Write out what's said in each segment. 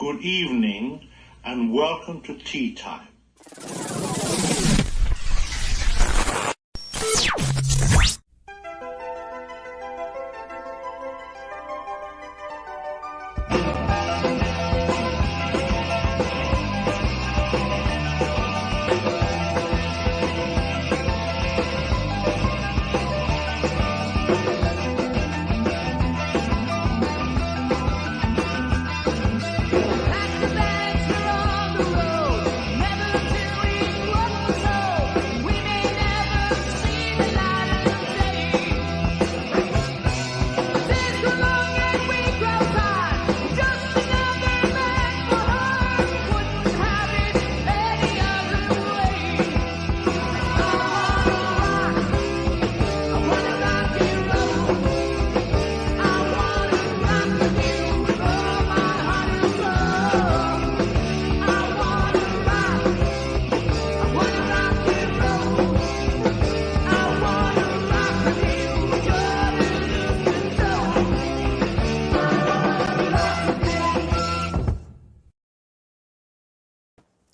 good evening, and welcome to Tea Time.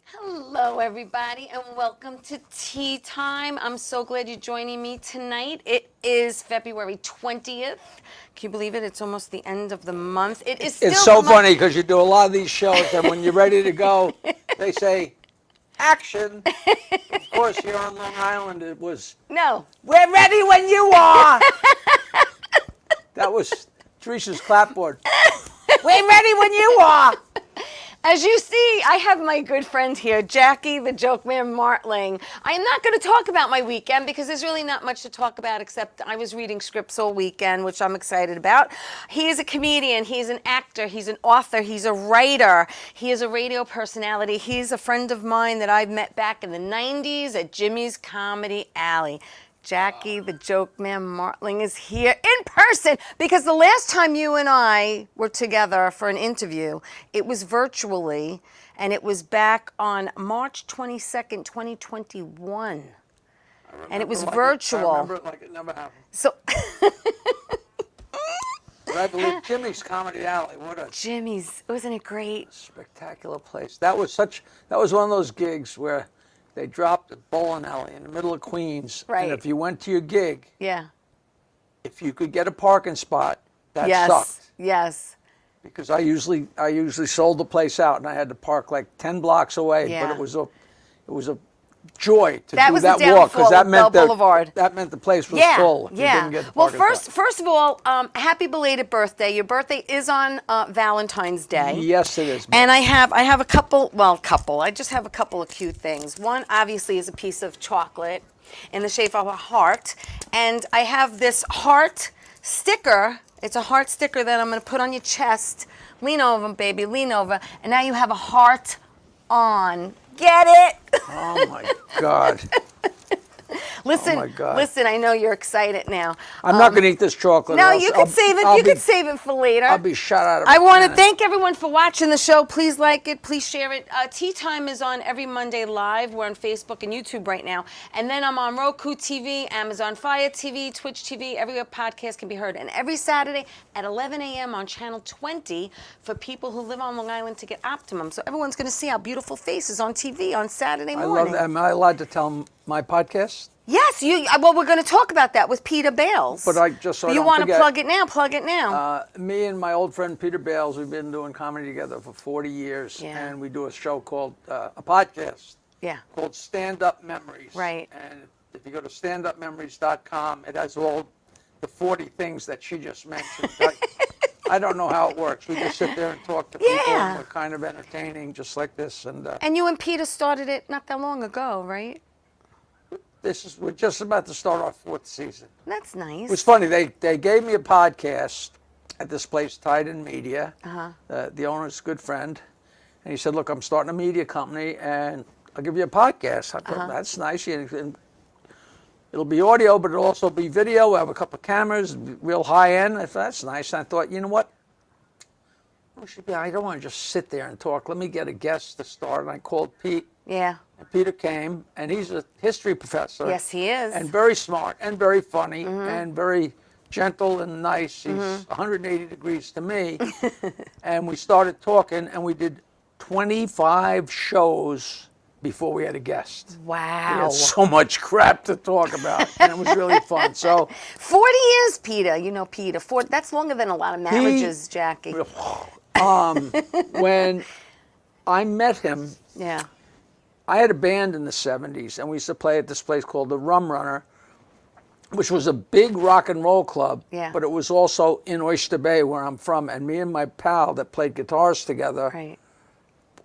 Hello, everybody, and welcome to Tea Time. I'm so glad you're joining me tonight. It is February 20th. Can you believe it? It's almost the end of the month. It's so funny because you do a lot of these shows, and when you're ready to go, they say, action. Of course, here on Long Island, it was, No. We're ready when you are. That was Teresa's clapboard. We're ready when you are. As you see, I have my good friend here, Jackie, the joke man, Martling. I'm not going to talk about my weekend because there's really not much to talk about except I was reading scripts all weekend, which I'm excited about. He is a comedian. He's an actor. He's an author. He's a writer. He is a radio personality. He's a friend of mine that I've met back in the 90s at Jimmy's Comedy Alley. Jackie, the joke man, Martling is here in person because the last time you and I were together for an interview, it was virtually, and it was back on March 22nd, 2021. And it was virtual. I remember it like it never happened. So But I believe Jimmy's Comedy Alley, what a Jimmy's, wasn't it great? spectacular place. That was one of those gigs where they dropped a bowling alley in the middle of Queens. Right. And if you went to your gig, Yeah. if you could get a parking spot, that Yes. sucked. Yes. Because I usually sold the place out, and I had to park like 10 blocks away. Yeah. But it was a joy to That do was that the walk because downfall of Bell Boulevard. that meant the place was Yeah, full. If yeah. You didn't get the Well, parking spot. first of all, happy belated birthday. Your birthday is on Valentine's Day. Yes, it is. And I have a couple. I just have a couple of cute things. One obviously is a piece of chocolate in the shape of a heart, and I have this heart sticker. It's a heart sticker that I'm going to put on your chest. Lean over, baby, lean over, and now you have a heart on. Get it? Oh my God. Listen, Oh my God. listen. I know you're excited now. I'm not going to eat this chocolate. No, or else you could save it. You could save it for later. I'll be shut out of I want to planet. thank everyone for watching the show. Please like it. Please share it. Tea Time is on every Monday live. We're on Facebook and YouTube right now. And then I'm on Roku TV, Amazon Fire TV, Twitch TV, everywhere podcast can be heard. And every Saturday at 11 a.m. on Channel 20 for people who live on Long Island to get Optimum. So everyone's going to see our beautiful faces on TV on Saturday I morning. love that. Am I allowed to tell my podcast? Yes, well, we're going to talk about that with Peter Bales. But I just so I you don't want to forget, plug it now? Plug it now. Me and my old friend Peter Bales, we've been doing comedy together for 40 years, Yeah. and we do a show called a podcast Yeah. called Stand Up Memories. Right. And if you go to standupmemories.com, it has all the 40 things that she just mentioned. I don't know how it works. We just sit there and talk to people, Yeah. and we're kind of entertaining, just like this. And you and Peter started it not that long ago, right? We're just about to start our 4th season. That's nice. It was funny. They gave me a podcast at this place, Tied in Media. The owner's a good friend. And he said, look, I'm starting a media company, and I'll give you a podcast. I thought, that's nice. And it'll be audio, but it'll also be video. We'll have a couple of cameras, real high-end. I thought, that's nice. And I thought, you know what? I don't want to just sit there and talk. Let me get a guest to start. And I called Pete. Yeah. And Peter came, and he's a history professor. Yes, he is. And very smart, and very funny, and very gentle and nice. He's 180 degrees to me. And we started talking, and we did 25 shows before we had a guest. We Wow. had so much crap to talk about, and it was really fun. So 40 years, Peter. You know Peter. That's longer than a lot of marriages, Jackie. when I met him, Yeah. I had a band in the 70s, and we used to play at this place called the Rum Runner, which was a big rock and roll club, Yeah. but it was also in Oyster Bay, where I'm from. And me and my pal that played guitars together Right.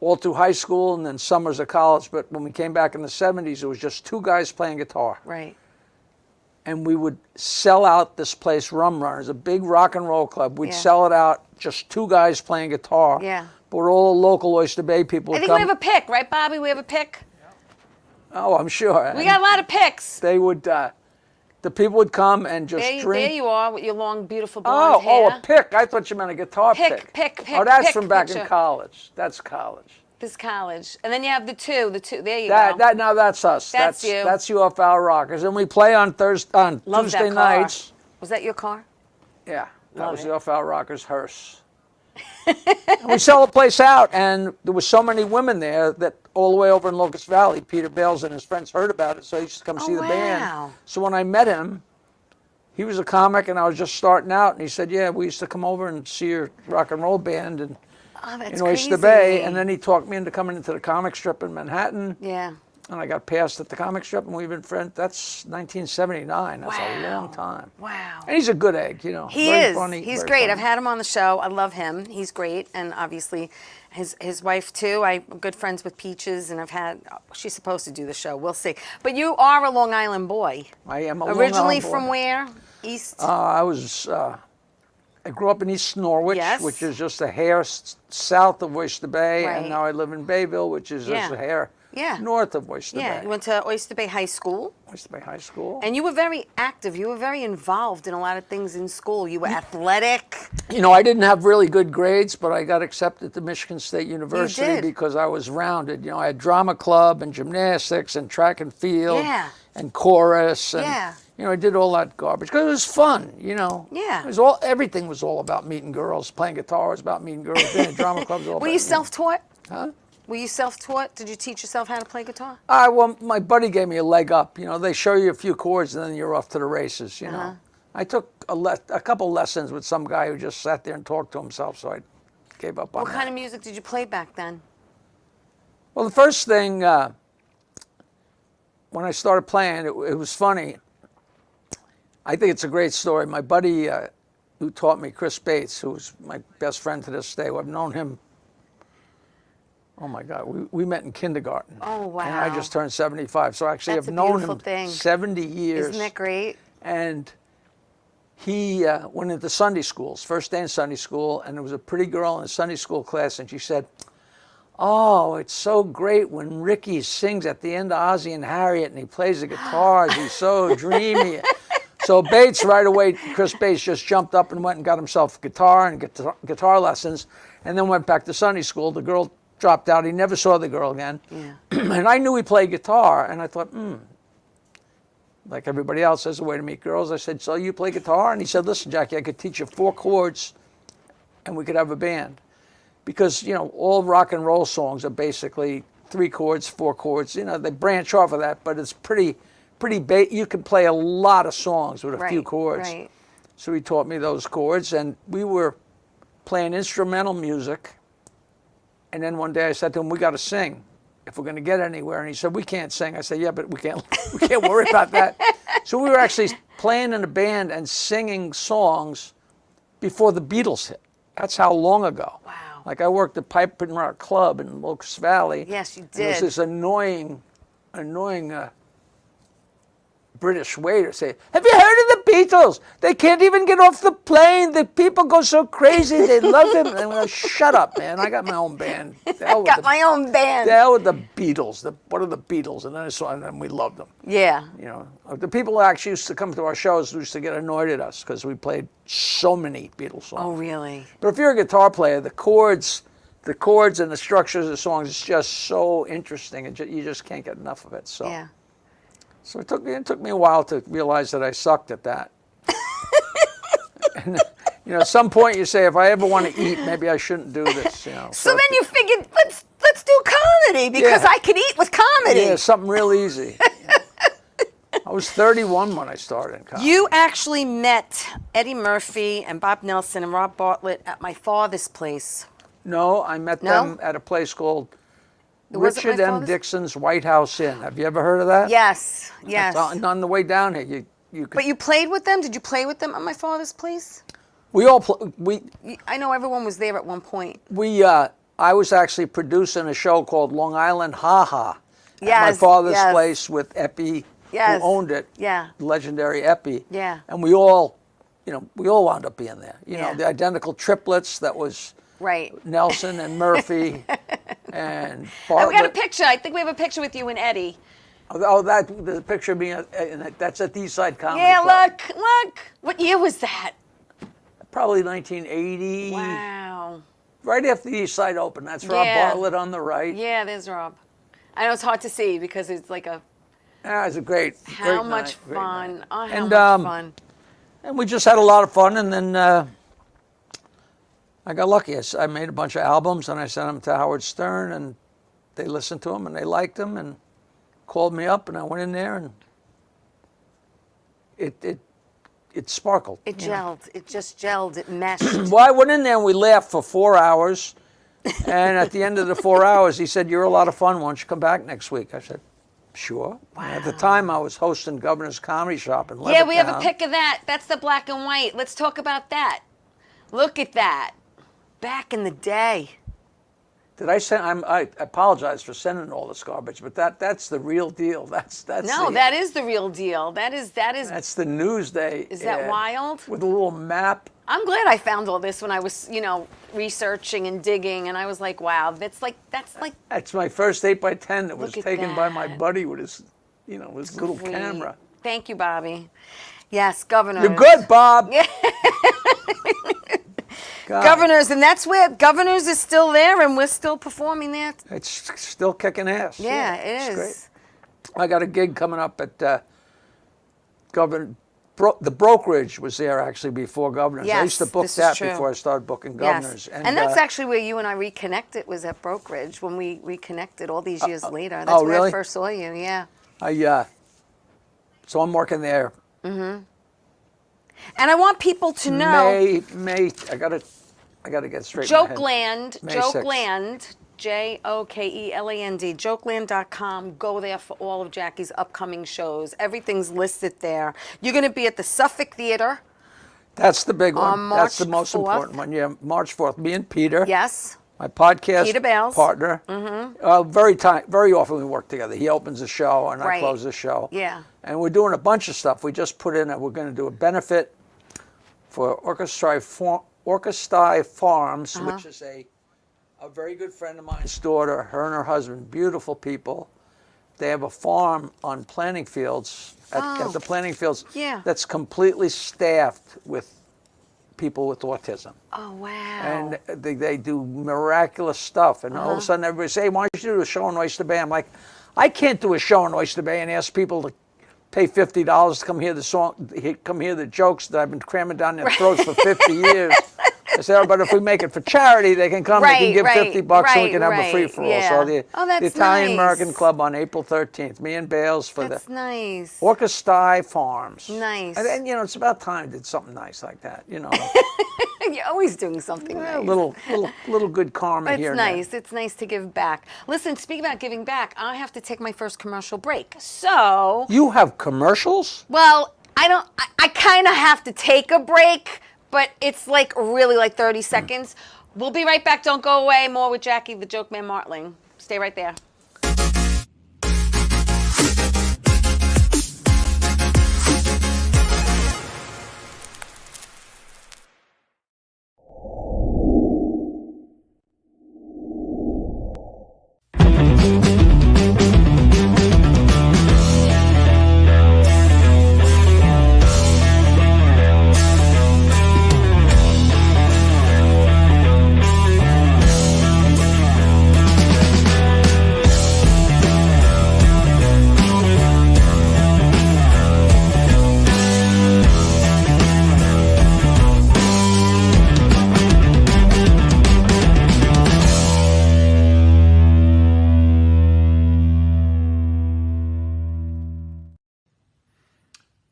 all through high school and then summers of college. But when we came back in the 70s, it was just two guys playing guitar. Right. And we would sell out this place, Rum Runners, a big rock and roll club. We'd Yeah. sell it out, just two guys playing guitar. Yeah. But all the local Oyster Bay people I would think come. we have a pick, right, Bobby? We have a pick. Oh, I'm sure. We got a lot of picks. They would, the people would come and just drink. There you are with your long, beautiful blonde Oh, hair. a pick. I thought you meant a guitar pick. Pick. Oh, that's pick from back picture. in college. That's college. This college. And then you have the two. There you That go. now that's us. That's you. That's UFL Rockers, and we play on Love Tuesday that car. nights. Was that your car? Yeah, that Love was it. UFL Rockers hearse. And we sell the place out, and there was so many women there that all the way over in Locust Valley, Peter Bales and his friends heard about it, so he used to come see the wow. band. So when I met him, he was a comic, and I was just starting out, and he said, "Yeah, we used to come over and see your rock and roll band and Oh, that's in Oyster crazy. Bay." And then he talked me into coming into the comic strip in Manhattan, Yeah. and I got passed at the comic strip, and we've been friends. That's 1979. That's a long time. Wow. And he's a good egg, you know. He very is. Funny, He's very great. funny. I've had him on the show. I love him. He's great, and obviously, his wife too. I'm good friends with Peaches, and she's supposed to do the show. We'll see. But you are a Long Island boy. I am a Long Originally Island boy. from where? East. I grew up in East Norwich, Yes. which is just a hair south of Oyster Bay, Right. and now I live in Bayville, which is just Yeah. a hair Yeah. north of Oyster Yeah. Bay. You went to Oyster Bay High School, Oyster Bay High School. and you were very active. You were very involved in a lot of things in school. You were athletic. You know, I didn't have really good grades, but I got accepted to Michigan State University did. because I was rounded. You know, I had drama club and gymnastics and track and field Yeah. and chorus. And, Yeah. you know, I did all that garbage because it was fun, you know. Yeah. It was everything was all about meeting girls. Playing guitar was about meeting girls. Being in drama clubs was all Were about you self-taught? Huh? Were you self-taught? Did you teach yourself how to play guitar? Well, my buddy gave me a leg up. You know, they show you a few chords and then you're off to the races, you know. I took a couple lessons with some guy who just sat there and talked to himself, so I gave up on What that. kind of music did you play back then? Well, the first thing, when I started playing, it was funny. I think it's a great story. My buddy who taught me, Chris Bates, who's my best friend to this day, I've known him, oh my God, we met in kindergarten. Oh, wow. And I just turned 75, so actually That's I've a known beautiful him thing. 70 years. Isn't that great? And he went into Sunday schools, first day in Sunday school, and there was a pretty girl in the Sunday school class, and she said, "Oh, it's so great when Ricky sings at the end of Ozzie and Harriet, and he plays the guitars. He's so dreamy." So Bates right away, Chris Bates just jumped up and went and got himself a guitar and guitar lessons, and then went back to Sunday school. The girl dropped out. He never saw the girl again. Yeah. And I knew he played guitar, and I thought, like everybody else, there's a way to meet girls. I said, "So you play guitar?" And he said, "Listen, Jackie, I could teach you 4 chords, and we could have a band." Because, you know, all rock and roll songs are basically 3 chords, 4 chords. You know, they branch off of that, but it's pretty you can play a lot of songs with a few chords. Right. So he taught me those chords, and we were playing instrumental music. And then one day I said to him, "We got to sing if we're going to get anywhere." And he said, "We can't sing." I said, "Yeah, but we can't worry about that." So we were actually playing in a band and singing songs before the Beatles hit. That's how long ago. Wow. Like I worked at Pipe and Rock Club in Locust Valley. Yes, you And there was did. this annoying British waiter say, "Have you heard of the Beatles? They can't even get off the plane. The people go so crazy. They love them." And I'm like, "Shut up, man. I got my own band. The hell with Got the- my own band. the hell with the Beatles. What are the Beatles?" And then I saw them, and we loved them. Yeah. You know, the people who actually used to come to our shows used to get annoyed at us because we played so many Beatles songs. Oh, really? But if you're a guitar player, the chords and the structures of the songs is just so interesting, and you just can't get enough of it. So, Yeah. so it took me a while to realize that I sucked at that. And, at some point you say, if I ever want to eat, maybe I shouldn't do this. So then you figured, let's do comedy because Yeah. I could eat with comedy. Yeah, something real easy. I was 31 when I started in comedy. You actually met Eddie Murphy and Bob Nelson and Rob Bartlett at my father's place. No, I met them at a place called wasn't my Richard M. father's? Dixon's White House Inn. Have you ever heard of that? Yes, yes. It's on the way down here. You could, But you played with them? Did you play with them at my father's place? we all we I know everyone was there at one point. I was actually producing a show called Long Island Ha Ha at my Yes, father's yes. place with Epi, Yes. who owned it. Yeah. Legendary Epi. Yeah. And we all wound up being there. Yeah. The identical triplets. That was Right. Nelson and Murphy and And Bartlett. we got a picture. I think we have a picture with you and Eddie. Oh, the picture of me, that's at the East Side Comedy Yeah, Club. look. What year was that? Probably 1980. Wow. Right after the East Side opened. That's Rob Yeah. Bartlett on the right. Yeah, there's Rob. I know it's hard to see because it's like a. Yeah, it was a great How great much night, great fun. night. Oh, how And, much fun. And we just had a lot of fun, and then I got lucky. I made a bunch of albums, and I sent them to Howard Stern, and they listened to them, and they liked them, and called me up, and I went in there, and it sparkled. It gelled. It just gelled. It meshed. Well, I went in there, and we laughed for 4 hours, and at the end of the 4 hours, he said, "You're a lot of fun. Why don't you come back next week?" I said, "Sure." Wow. And at the time, I was hosting Governor's Comedy Shop in Levittown. Yeah, we have a pic of that. That's the black and white. Let's talk about that. Look at that. Back in the day. Did I send? I apologize for sending all this garbage, but that's the real deal. That's No, that is the real deal. That is. that's the Newsday. Is that wild? With a little map. I'm glad I found all this when I was, researching and digging, and I was like, wow, that's like. That's my first 8x10 that was Look at taken by my that. buddy with his, his little Sweet. camera. Thank you, Bobby. Yes, Governors. You're good, Bob. Yeah. Governors, and that's where Governors is still there, and we're still performing there. It's still kicking ass. Yeah, it's it is. Great. I got a gig coming up at the brokerage was there actually before Governors. I used to Yes, book this is that true. before I started booking Governors. Yes. And that's actually where you and I reconnected, was at brokerage when we reconnected all these years later. That's where really? I first saw you, yeah. So I'm working there. And I want people to know May. I gotta get straight. in my head. Jokeland, May 6th. Jokeland, Jokeland, jokeland.com. Go there for all of Jackie's upcoming shows. Everything's listed there. You're going to be at the Suffolk Theater. That's the big one. On That's the March most 4th. important one. Yeah, March 4th. Me and Peter. Yes. My podcast Peter Bales. partner. Very often we work together. He opens the show and I Right. close the show. Yeah. And we're doing a bunch of stuff. We just put in we're going to do a benefit for Orchestai Farms, which is a very good friend of mine's daughter, her and her husband, beautiful people. They have a farm on planting fields, at the planting fields, Yeah. that's completely staffed with people with autism. Oh, wow. And they do miraculous stuff. And all of a sudden everybody say, hey, why don't you do a show in Oyster Bay? I'm like, I can't do a show in Oyster Bay and ask people to pay $50 to come hear the jokes that I've been cramming down their throats for 50 years. I said, but if we make it for charity, they can come, they can give $50 and we can have a free-for-all. yeah. So the That's Italian nice. American Club on April 13th, me and Bales for That's nice. the Orchestai Farms. Nice. And then, it's about time I did something nice like that, You're always doing something A nice. little good karma It's here and there. nice. It's nice to give back. Listen, speaking about giving back, I have to take my first commercial break. So, You have commercials? well, I kind of have to take a break, but it's really 30 seconds. We'll be right back. Don't go away. More with Jackie, the Joke Man Martling. Stay right there.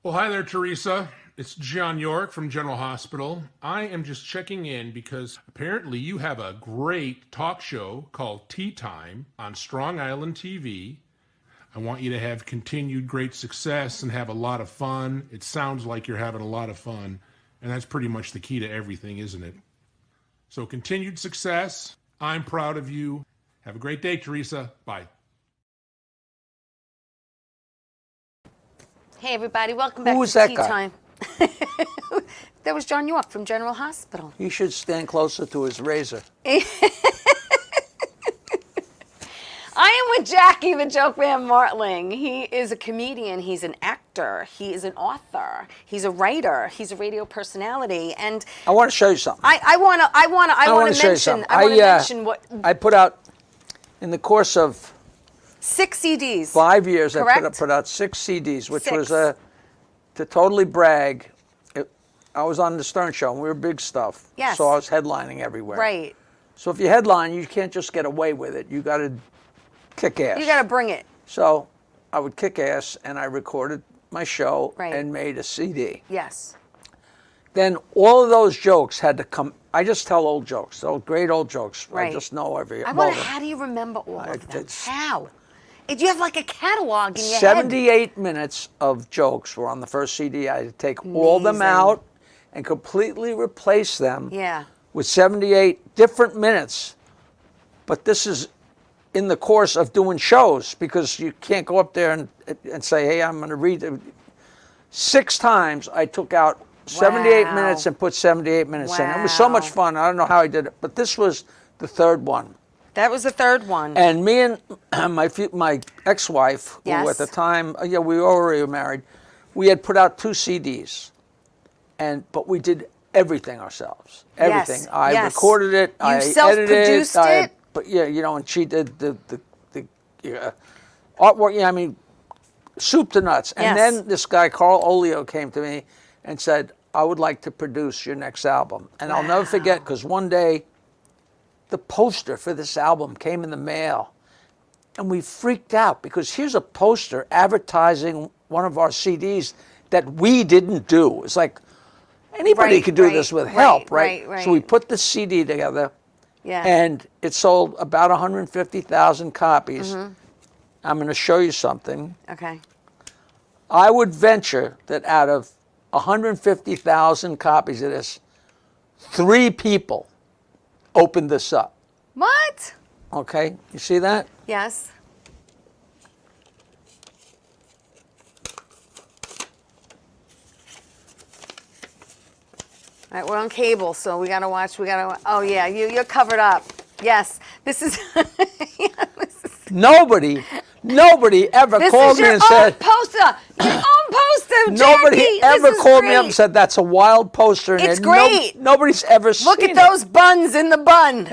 Well, hi there, Teresa. It's John York from General Hospital. I am just checking in because apparently you have a great talk show called Tea Time on Strong Island TV. I want you to have continued great success and have a lot of fun. It sounds like you're having a lot of fun, and that's pretty much the key to everything, isn't it? So continued success. I'm proud of you. Have a great day, Teresa. Bye. Hey, everybody, welcome back Who was to that Tea guy? Time. That was John York from General Hospital. He should stand closer to his razor. I am with Jackie, the Joke Man Martling. He is a comedian. He's an actor. He is an author. He's a writer. He's a radio personality. And I want to show you something. I want to show you mention. something. I want to mention what I put out in the course of 6 CDs. 5 years. Correct? I put out 6 CDs, which 6. was to totally brag. I was on the Stern Show, and we were big stuff. Yes. So I was headlining everywhere. Right. So if you headline, you can't just get away with it. You got to kick ass. You got to bring it. So I would kick ass, and I recorded my show Right. and made a CD. Yes. Then all of those jokes had to come. I just tell old jokes, those great old jokes. Right. I just know every. I all want of to. them. How do you remember all of them? it's- How? You have like a catalog in your head. 78 minutes of jokes were on the first CD. I had to take all of them Amazing. out and completely replace them Yeah. with 78 different minutes. But this is in the course of doing shows, because you can't go up there and say, hey, I'm going to read it. 6 times I took out 78 Wow. minutes and put 78 minutes in. It was so much Wow. fun. I don't know how I did it, but this was the third one. That was the third one. And me and my ex-wife, who Yes. at the time, we were already married, we had put out 2 CDs, but we did everything ourselves. Everything. Yes, I yes. recorded it. You I edited self-produced it? But yeah, and she did the artwork. Yeah, I mean, soup to nuts. And Yes. then this guy Carl Olio came to me and said, I would like to produce your next album. And I'll never forget, because one day the poster for this album came in the mail, and we freaked out, because here's a poster advertising one of our CDs that we didn't do. It's like anybody Right, could do right, this with right, help, right? right, So we right. put the CD together, Yeah. and it sold about 150,000 copies. Mm-hmm. I'm going to show you something. Okay. I would venture that out of 150,000 copies of this, 3 people opened this up. What? Okay, you see that? Yes. All right, we're on cable, so we gotta watch. Oh yeah, you're covered up. Yes, this is. Yeah, Nobody ever this called is me your and own said, poster. Your own poster. nobody Jackie, ever this is called me up great. and said, that's a wild poster. And It's great. nobody's ever seen Look it. at those buns in the bun.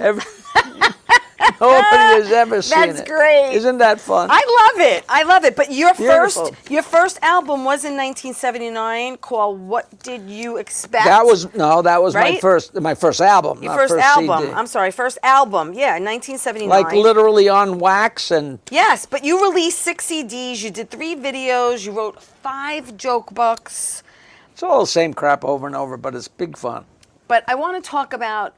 Nobody has ever seen it. That's great. Isn't that fun? I love it. I love it. But your Beautiful. first album was in 1979, called "What Did You Expect?" that was Right? my first album. Your not first album. CD. I'm sorry, first album. Yeah, in 1979. Like literally on wax, and Yes, but you released 6 CDs. You did 3 videos. You wrote 5 joke books. it's all the same crap over and over, but it's big fun. But I want to talk about,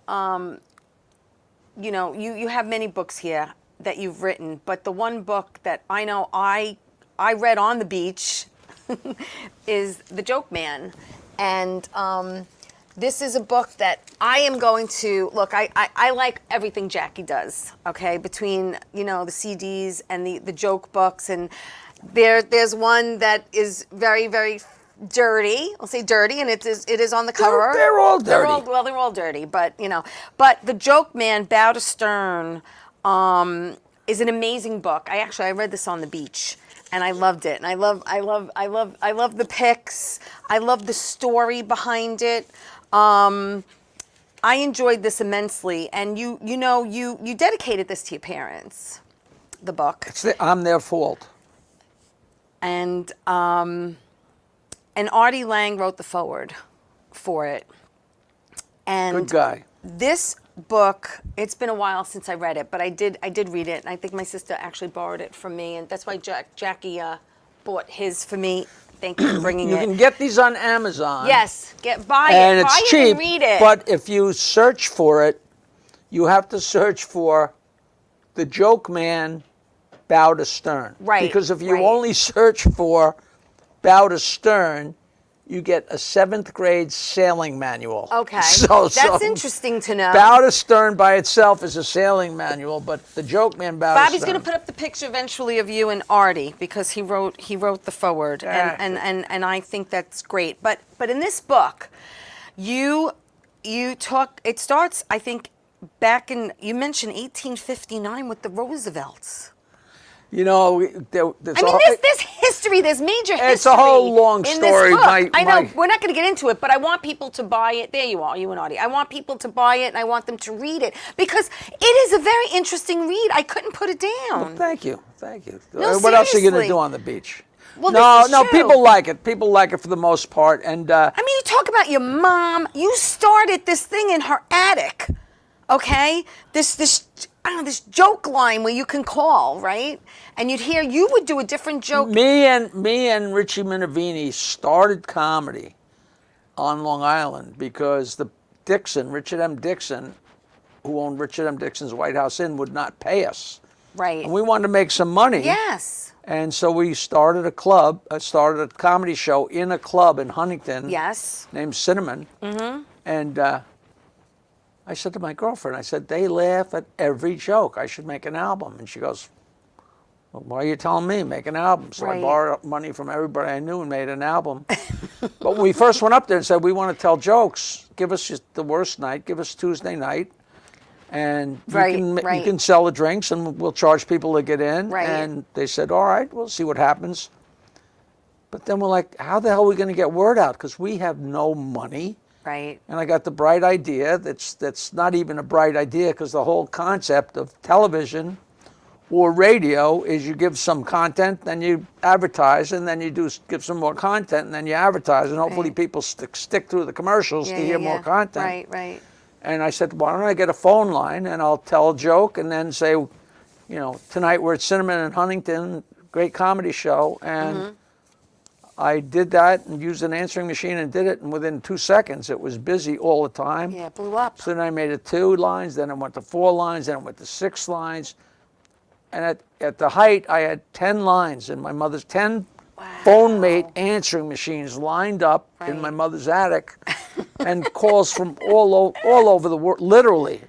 you have many books here that you've written, but the one book that I know I read on the beach is The Joke Man. And this is a book that I am going to, look, I like everything Jackie does, okay, between, the CDs and the joke books. And there's one that is very, very dirty. I'll say dirty, and it is on the cover. They're all dirty. They're all dirty, but But The Joke Man, Bow to Stern, is an amazing book. I read this on the beach, and I loved it. And I love the pics. I love the story behind it. I enjoyed this immensely, and you dedicated this to your parents, the book, I'm their fault. and Artie Lang wrote the foreword for it. And Good guy. this book, it's been a while since I read it, but I did read it, and I think my sister actually borrowed it from me, and that's why Jackie bought his for me Thank you for bringing You it. can get these on Amazon. Yes, buy And it. Buy it's it cheap. and read it. But if you search for it, you have to search for The Joke Man Bow to Stern. Right, Because if you right. only search for Bow to Stern, you get a 7th grade sailing manual. Okay. That's interesting to know. Bow to Stern by itself is a sailing manual, but The Joke Man Bow to Stern. Bobby's going to put up the picture eventually of you and Artie because he wrote the foreword, and I think that's great. But in this book, you talk. It starts, I think, back in, you mentioned 1859 with the Roosevelts. You know, there's history. There's major history. It's a whole long in story. This book. I know we're not going to get into it, but I want people to buy it. There you are, you and Artie. I want people to buy it, and I want them to read it because it is a very interesting read. I couldn't put it down. Well, thank you. No, what else are you going seriously. to do on the beach? Well, no, this is true. people like it. People like it for the most part. And I mean, you talk about your mom. You started this thing in her attic, okay? This joke line where you can call, right? And you would do a different joke. Me and Richie Minervini started comedy on Long Island because Richard M. Dixon, who owned Richard M. Dixon's White House Inn, would not pay us. Right. And we wanted to make some money. Yes. And so we started a comedy show in a club in Huntington. Yes. Named Cinnamon. Mm-hmm. And I said to my girlfriend, I said, they laugh at every joke. I should make an album. And she goes, well, why are you telling me? Make an album. So I borrowed money from everybody I knew and made an album. But when we first went up there and said, we want to tell jokes, give us just the worst night, give us Tuesday night. And you can sell the drinks and we'll charge people to get in. Right. And they said, all right, we'll see what happens. But then we're like, how the hell are we going to get word out? Because we have no money. Right. And I got the bright idea that's not even a bright idea because the whole concept of television or radio is you give some content, then you advertise, and then you give some more content, and then you advertise, and hopefully people stick through the commercials to hear more content. Right. And I said, why don't I get a phone line and I'll tell a joke and then say, tonight we're at Cinnamon in Huntington, great comedy show. And I did that and used an answering machine and did it. And within 2 seconds, it was busy all the time. Yeah, it blew up. So then I made it 2 lines, then it went to 4 lines, then it went to 6 lines. And at the height, I had 10 lines in my mother's, 10 phone mate answering machines lined up in my mother's attic. And calls from all over the world, literally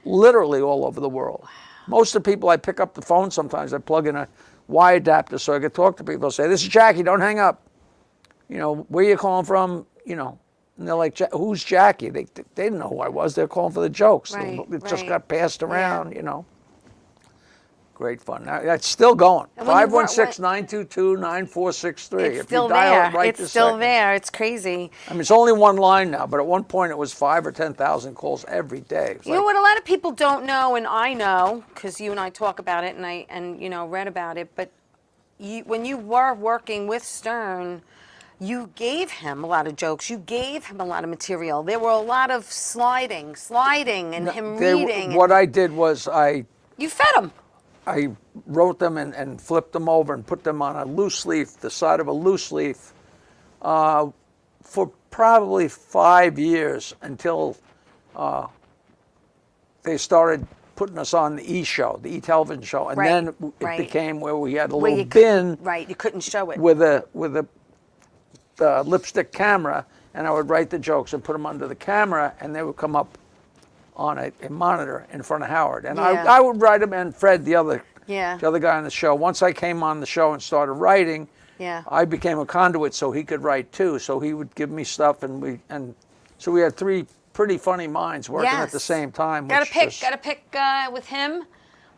all over the world. Wow. Most of the people I pick up the phone sometimes, I plug in a Y adapter so I can talk to people. I'll say, this is Jackie, don't hang up. Where you calling from? And they're like, who's Jackie? They didn't know who I was. They're calling for the jokes. It just got passed around, Great fun. Now, it's still going. 516-922-9463. It's still there. It's still there. It's crazy. I mean, it's only one line now, but at one point it was 5,000 or 10,000 calls every day. You know what? A lot of people don't know, and I know because you and I talk about it, and I read about it. But when you were working with Stern, you gave him a lot of jokes. You gave him a lot of material. There were a lot of sliding, and him reading. What I did was you fed him. I wrote them and flipped them over and put them on a loose leaf, the side of a loose leaf, for probably 5 years until they started putting us on the E! the E! television show, and then it became where we had a little bin. You couldn't show it. With a lipstick camera, and I would write the jokes and put them under the camera, and they would come up on a monitor in front of Howard. And I would write them, and Fred, the other guy on the show. Once I came on the show and started writing, I became a conduit so he could write too. So he would give me stuff, and so we had 3 pretty funny minds working at the same time. Got to pick with him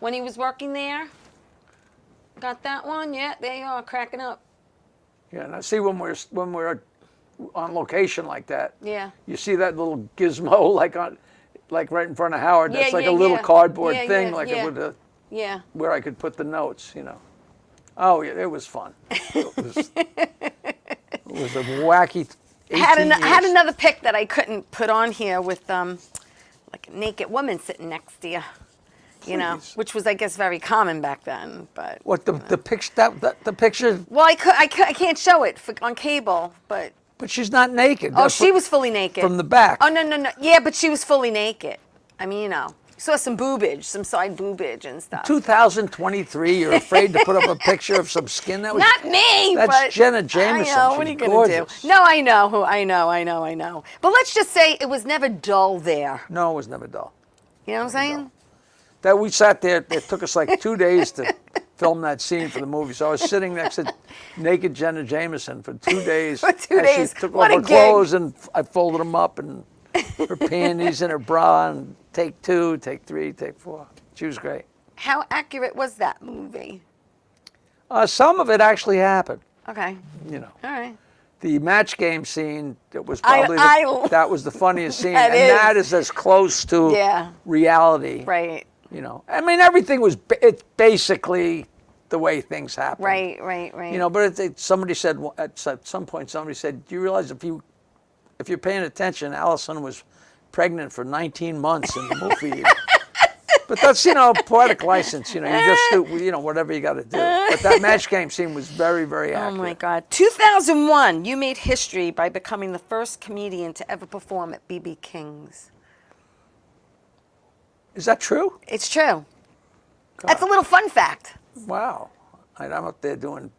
when he was working there. Got that one? Yeah, there you are, cracking up. Yeah, and I see when we're on location like that. Yeah. You see that little gizmo like right in front of Howard. That's like a little cardboard thing, where I could put the notes. Oh yeah, it was fun. It was a wacky. Had another pic that I couldn't put on here with like a naked woman sitting next to you. You know, Please. which was, I guess, very common back then. But What the picture? The picture? well, I can't show it on cable, but But she's not naked. oh, she was fully naked from the back. Oh no, yeah, but she was fully naked. I mean, you know, you saw some boobage, some side boobage and stuff. 2023. You're afraid to put up a picture of some skin that was Not me, That's but Jenna Jameson. I know. What are She's you gonna gorgeous. do? No, I know. But let's just say it was never dull there. No, it was never dull. You know what I'm saying? That we sat there. It took us like 2 days to film that scene for the movie. So I was sitting next to naked Jenna Jameson for 2 days. For 2 as days. She took What off a her gig. clothes and I folded them up and her panties and her bra and take 2, take 3, take 4. She was great. How accurate was that movie? Some of it actually happened. Okay. You know, All right. the match game scene. That was I- probably I- that was the funniest scene, That and is. that is as close to Yeah. reality. Right. You know, I mean, everything was it's basically the way things happen. Right. You know, but somebody said at some point, somebody said, "Do you realize if you're paying attention, Allison was pregnant for 19 months in the movie." But that's, you know, poetic license. You know, you just do, you know, whatever you got to do. But that match game scene was very, very Oh accurate. my God. 2001, you made history by becoming the first comedian to ever perform at BB King's. Is that true? It's true. That's a little fun fact. Wow. I'm up there doing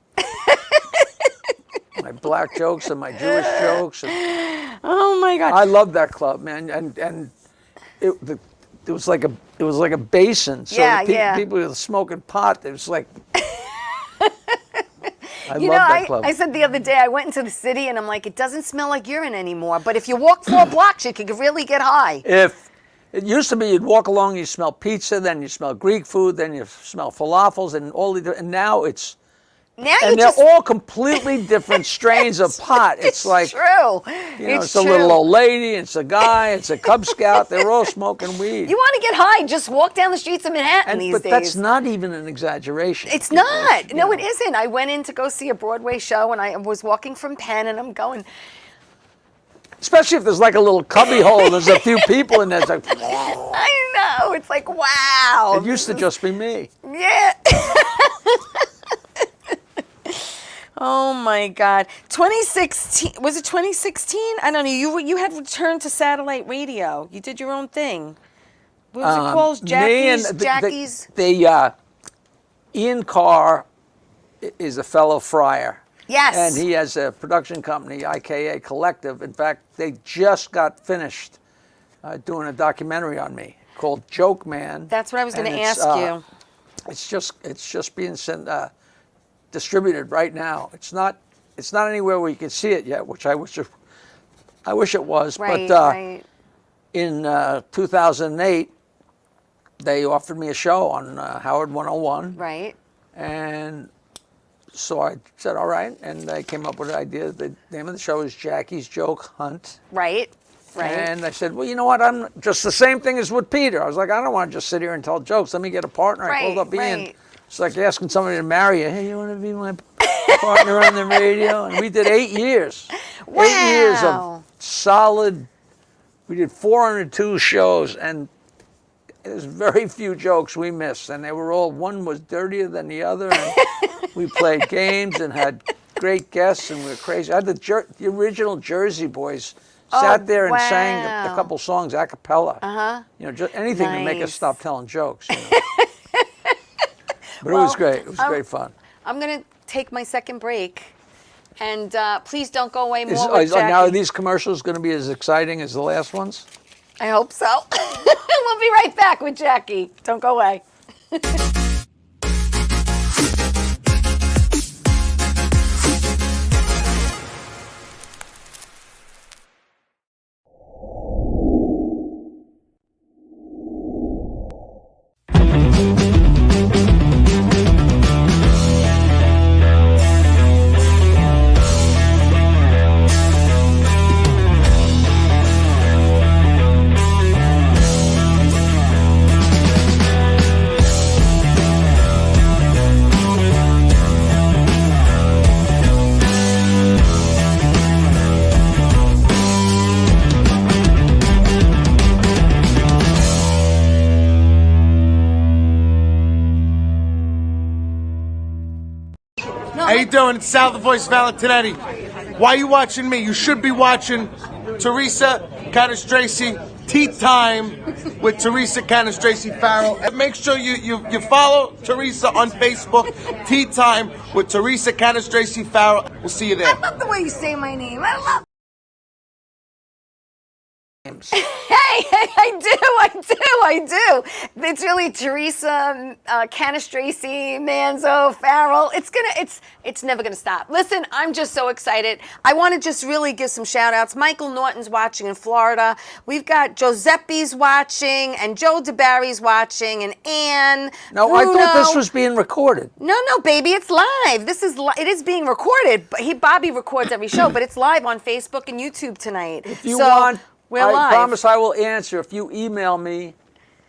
my black jokes and my Jewish jokes. And Oh my God. I love that club, man. And it was like a basin. So Yeah, the yeah. people were smoking pot. It was like I You love know, that club. I said the other day, I went into the city and I'm like, it doesn't smell like urine anymore. But if you walk 4 blocks, you could really get high. If it used to be, you'd walk along, you smell pizza, then you smell Greek food, then you smell falafels, and now it's Now you and they're just. all completely different strains of pot. It's like true. you know, it's true. a little old lady, it's a guy, it's a Cub Scout. They're all smoking weed. You want to get high, just walk down the streets of Manhattan these but days. that's not even an exaggeration. It's Because, not. you No, know, it isn't. I went in to go see a Broadway show and I was walking from Penn and I'm going, especially if there's like a little cubby hole and there's a few people in there. It's like, I know. It's like, wow. it used to just be me. Yeah. Oh my God. 2016, was it 2016? I don't know. You had returned to satellite radio. You did your own thing. What was it called? Me and Jackie's? Ian Carr is a fellow friar. Yes. And he has a production company, IKA Collective. In fact, they just got finished doing a documentary on me called Joke Man. That's what I was going And to it's, ask you. It's just being distributed right now. It's not anywhere where you can see it yet, which I wish it was. Right, but right. in 2008, they offered me a show on Howard 101. Right. And so I said, all right. And I came up with an idea. The name of the show is Jackie's Joke Hunt. Right. Right. And I said, well, you know what? I'm just the same thing as with Peter. I was like, I don't want to just sit here and tell jokes. Let me get a partner. I called up Ian. Right. It's like asking somebody to marry you. Hey, you want to be my partner on the radio? And we did 8 years. Wow. 8 years of solid. We did 402 shows, and there's very few jokes we missed. And they were all, one was dirtier than the other. And we played games and had great guests, and we were crazy. I had the original Jersey Boys sat there and sang a wow. couple songs a cappella. You know, just anything to make us Nice. stop telling jokes. You know? But it was great. It was great fun. I'm going to take my second break. And please don't go away more with Now, are Jackie. these commercials going to be as exciting as the last ones? I hope so. We'll be right back with Jackie. Don't go away. you doing? It's Sal the Voice Valentinetti. Why are you watching me? You should be watching Teresa Canastraci Tea Time with Teresa Canastraci Farrell. And make sure you follow Teresa on Facebook. Tea Time with Teresa Canastraci Farrell. We'll see you there. I love the way you say my name. I love. names. I do. It's really Teresa, Canastraci, Manzo, Farrell. It's never gonna stop. Listen, I'm just so excited. I want to just really give some shout outs. Michael Norton's watching in Florida. We've got Giuseppe's watching, and Joe DeBarry's watching, and Ann. No, Bruno. I thought this was being recorded. No, baby, it's live. It is being recorded. But Bobby records every show, but it's live on Facebook and YouTube tonight. If you want, we're I live. promise I will answer. If you email me,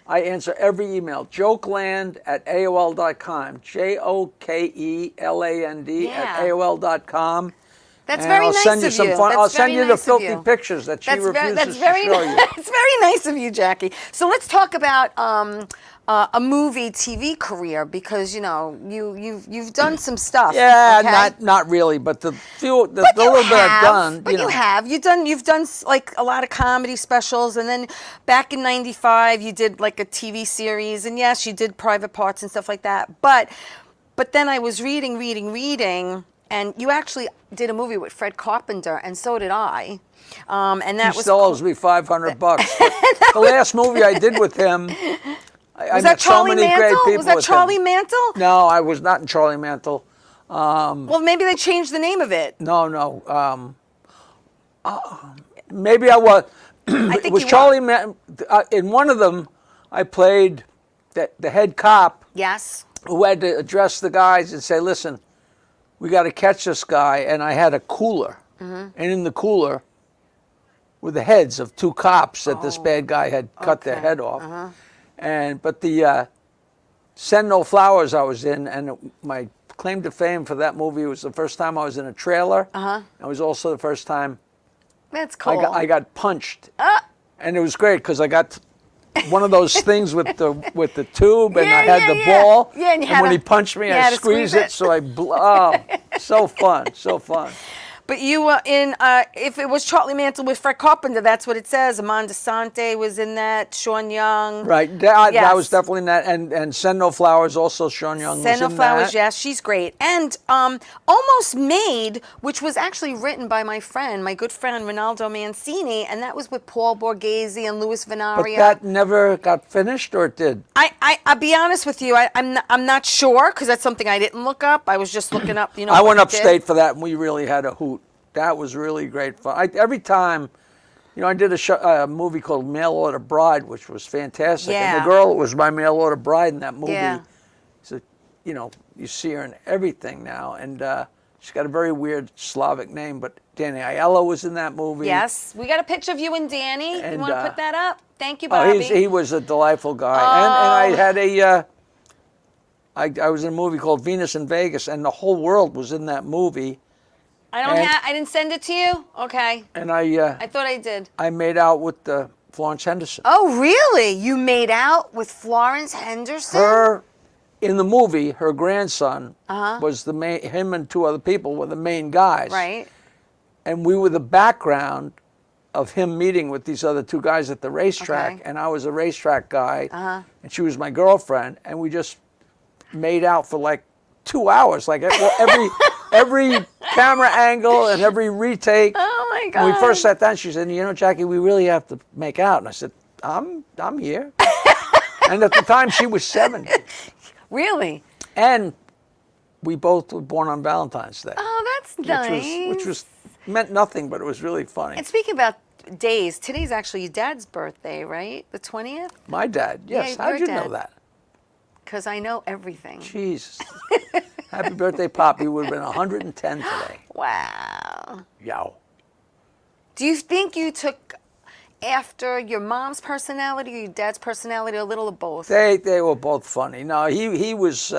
I answer every email. Jokeland@AOL.com. JOKELAND at AOL.com. That's and very I'll nice send you of some you. fun. That's I'll send very you the nice of filthy you. pictures that she refuses to show you. It's very nice of you, Jackie. So let's talk about a movie TV career, because you've done some stuff. Yeah, okay? not really, but the little bit I've done. But you've done like a lot of comedy specials, and then back in '95 you did like a TV series, and yes, you did Private Parts and stuff like that. But then I was reading. And you actually did a movie with Fred Carpenter, and so did I. And that He was still owes me $500. The last movie I did with him, I met so many great people Was that with Charlie him. Mantle? No, I was not in Charlie Mantle. Well, maybe they changed the name of it. No. Maybe I was. I think It was you Charlie Mantle. In one of them, I played the head cop Yes. who had to address the guys and say, listen, we got to catch this guy. And I had a cooler. And in the cooler were the heads of two cops that this bad guy had cut their head off. But the Send No Flowers I was in, and my claim to fame for that movie was the first time I was in a trailer. It was also the first time That's cool. I got punched. And it was great because I got one of those things with the tube, and I had the ball. Yeah, and when he punched me, I squeezed it, so I so fun. But you were in, if it was Charlie Mantle with Fred Carpenter, that's what it says. Amanda Sante was in that, Sean Young. Right, that was definitely in that. And Send No Flowers, also Sean Young was in that. Send No Flowers, yes, she's great. And Almost Made, which was actually written by my good friend, Ronaldo Mancini, and that was with Paul Borghese and Louis Venaria. But that never got finished, or it did? I'll be honest with you, I'm not sure, because that's something I didn't look up. I was just looking up, I went upstate for that, and we really had a hoot. That was really great fun. Every time, I did a movie called Mail Order Bride, which was fantastic. Yeah. And the girl was my mail order bride in that movie. Yeah. So, you see her in everything now. And she's got a very weird Slavic name, but Danny Aiello was in that movie. Yes, we got a picture of you and Danny. And, you want to put that up? Thank you, Bobby. He was a delightful guy. And I had I was in a movie called Venus in Vegas, and the whole world was in that movie. I didn't send it to you? Okay. And I thought I did. I made out with Florence Henderson. Oh, really? You made out with Florence Henderson? In the movie, her grandson was him and two other people were the main guys. Right. And we were the background of him meeting with these other two guys at the racetrack. Okay. And I was a racetrack guy. And she was my girlfriend. And we just made out for like 2 hours. Like every camera angle and every retake. Oh my God. When we first sat down, she said, Jackie, we really have to make out. And I said, I'm here. And at the time, she was 70. Really? And we both were born on Valentine's Day. Oh, that's nice. Which meant nothing, but it was really funny. And speaking about days, today's actually your dad's birthday, right? The 20th? My dad, yes. Yeah, How'd your you dad. know that? Because I know everything. Jesus. Happy birthday, Pop. You would have been 110 today. Wow. Yow. Do you think you took after your mom's personality or your dad's personality, or a little of both? They were both funny. No, he was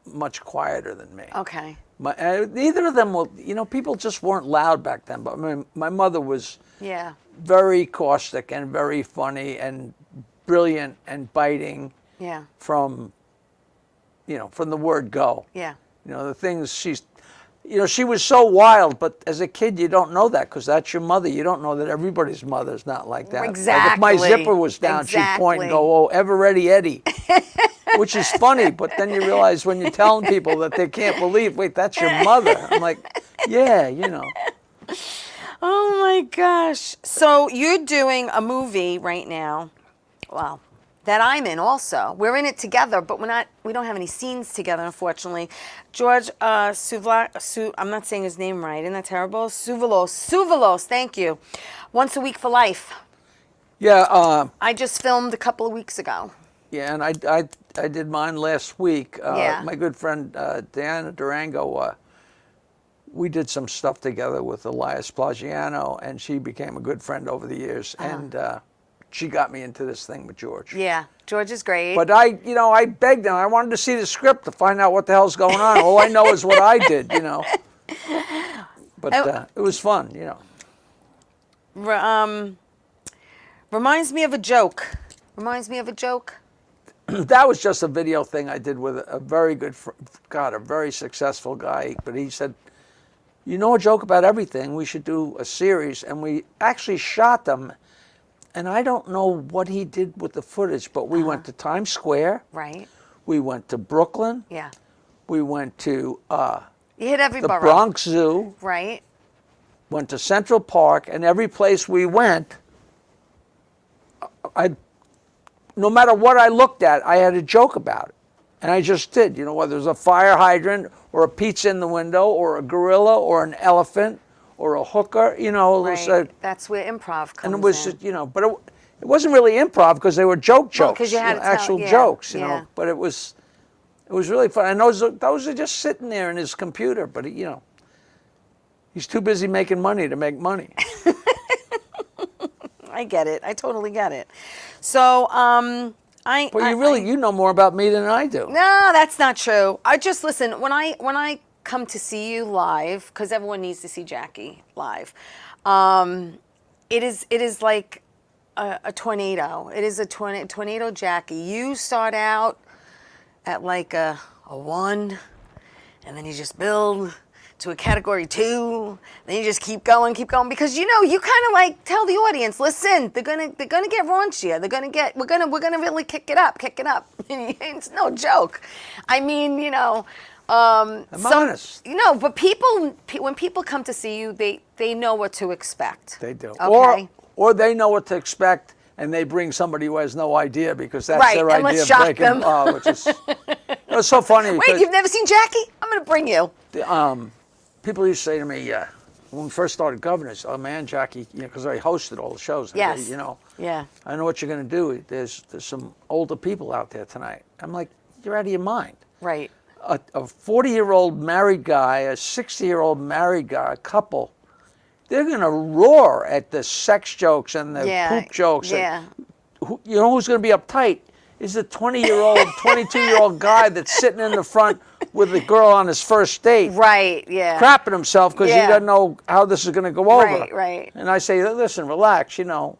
much quieter than me. Okay. Neither of them were, people just weren't loud back then. But my mother was very caustic and very funny and brilliant and biting. Yeah. From the word go. Yeah. The things you know, she was so wild, but as a kid, you don't know that because that's your mother. You don't know that everybody's mother's not like that. Exactly. Like if my zipper was down, she'd point and go, "Oh, ever ready, Eddie," which is funny. But then you realize when you're telling people that they can't believe, wait, that's your mother. I'm like, yeah, you know. Oh my gosh. So you're doing a movie right now. Wow. That I'm in also. We're in it together, but we don't have any scenes together, unfortunately. George I'm not saying his name right. Isn't that terrible? Suvalos, thank you. Once a Week for Life. Yeah. I just filmed a couple of weeks ago. Yeah, and I did mine last week. Yeah. My good friend Diana Durango, we did some stuff together with Elias Plagiano, and she became a good friend over the years. And she got me into this thing with George. Yeah, George is great. But I begged him. I wanted to see the script to find out what the hell's going on. All I know is what I did, you know. But it was fun, you know. Reminds me of a joke. Reminds me of a joke. That was just a video thing I did with a very good, a very successful guy. But he said, you know a joke about everything. We should do a series. And we actually shot them. And I don't know what he did with the footage, but we went to Times Square. Right. We went to Brooklyn. Yeah. We went to You hit every the borough. Bronx Zoo. Right. Went to Central Park, and every place we went, no matter what I looked at, I had a joke about it. And I just did, you know, whether it was a fire hydrant or a pizza in the window or a gorilla or an elephant or a hooker, you know. Right. It was That's where improv comes and it was, in. you know, but it wasn't really improv because they were jokes, Well, 'cause you had to tell, actual yeah, jokes, you yeah. know. But it was really fun. And those are just sitting there in his computer, but you know, he's too busy making money to make money. I get it. I totally get it. So, But you know more about me than I do. No, that's not true. I just listen when I come to see you live, because everyone needs to see Jackie live. It is like a tornado. It is a tornado, Jackie. You start out at like a 1, and then you just build to a category 2. Then you just keep going because you know you kind of like tell the audience, listen, they're gonna get raunchier. We're gonna really kick it up. It's no joke. I mean, you know. I'm honest. You know, but when people come to see you, they know what to expect. They do. Okay. Or they know what to expect, and they bring somebody who has no idea because that's Right, their and idea let's of shock breaking. them. Which is it was so funny. Wait, because, you've never seen Jackie? I'm going to bring you. people used to say to me when we first started Governors, "Oh man, Jackie," you know, because I hosted all the shows. And Yes. you know. Yeah. I know what you're going to do. There's some older people out there tonight. I'm like, you're out of your mind. Right. A 40-year-old married guy, a 60-year-old married guy, a couple, they're going to roar at the sex jokes and the poop jokes. Yeah. You know who's going to be uptight is the 20-year-old, 22-year-old guy that's sitting in the front with the girl on his first date. Right. Yeah. Crapping himself because he doesn't know how this is going to go over. Right. And I say, listen, relax, you know.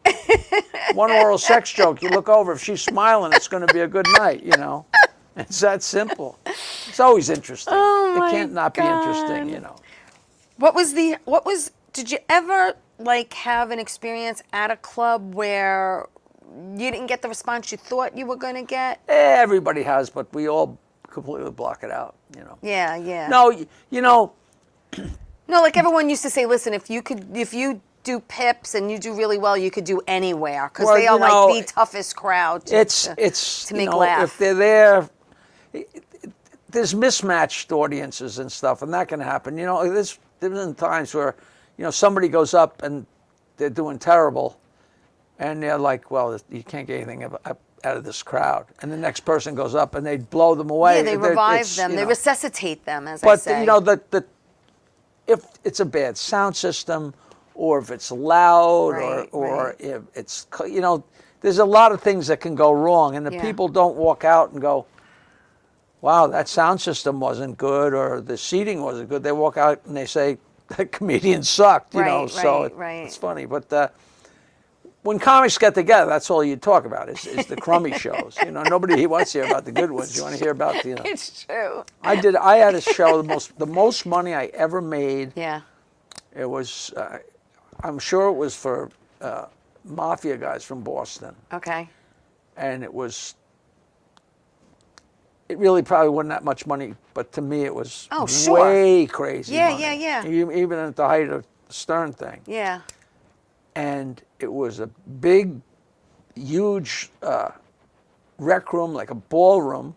One oral sex joke, you look over, if she's smiling, it's going to be a good night, you know. It's that simple. It's always interesting. Oh my it can't not be interesting, you know. Did you ever like have an experience at a club where you didn't get the response you thought you were going to get? Everybody has, but we all completely block it out, you know. Yeah. No, you know. No, like everyone used to say, listen, if you do Pips and you do really well, you could do anywhere because they are like the toughest crowd to make laugh. If they're there, there's mismatched audiences and stuff, and that can happen. You know, there's been times where, you know, somebody goes up and they're doing terrible, and they're like, well, you can't get anything out of this crowd. And the next person goes up and they blow them away. Yeah, they revive them. They know. resuscitate them, as I But, say. you know, if it's a bad sound system or if it's loud or if it's, you know, there's a lot of things that can go wrong. And the people don't walk out and go, wow, that sound system wasn't good or the seating wasn't good. They walk out and they say, that comedian sucked, you know. So it's funny. But when comics get together, that's all you talk about is the crummy shows. Nobody wants to hear about the good ones. You want to hear about the. It's true. I had a show, the most money I ever made. Yeah. It was, I'm sure it was for mafia guys from Boston. Okay. And it really probably wasn't that much money, but to me it was way crazy money. Yeah. Even at the height of the Stern thing. Yeah. And it was a big, huge rec room, like a ballroom,